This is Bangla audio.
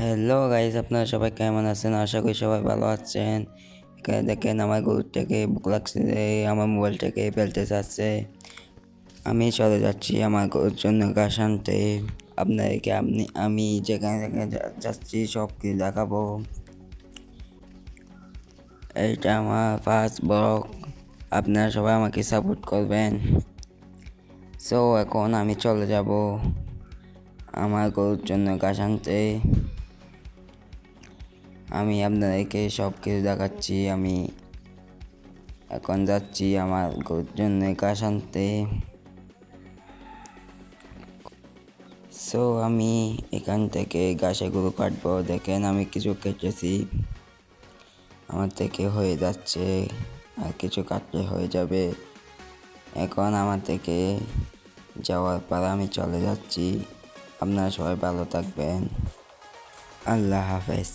হ্যালো গাইজ, আপনারা সবাই কেমন আছেন? আশা করি সবাই ভালো আছেন। এখানে দেখেন আমার গরুটাকে বুক লাগছে, আমার মোবাইলটাকে ফেলতে চাচ্ছে। আমি চলে যাচ্ছি আমার গরুর জন্য ঘাস আনতে। আপনাদেরকে আমি যেখানে যেখানে যাচ্ছি সব কিছু দেখাবো। এইটা আমার ফার্স্ট ব্লগ, আপনারা সবাই আমাকে সাপোর্ট করবেন। সো এখন আমি চলে যাব আমার গরুর জন্য ঘাস আনতে। আমি আপনাদেরকে সব কিছু দেখাচ্ছি। আমি এখন যাচ্ছি আমার গরুর জন্য ঘাস আনতে। সো আমি এখান থেকে ঘাসগুলো কাটবো। দেখেন আমি কিছু কেটেছি, আমার থেকে হয়ে যাচ্ছে, আর কিছু কাটলে হয়ে যাবে। এখন আমার থেকে যাওয়ার পর আমি চলে যাচ্ছি। আপনারা সবাই ভালো থাকবেন। আল্লাহ হাফেজ।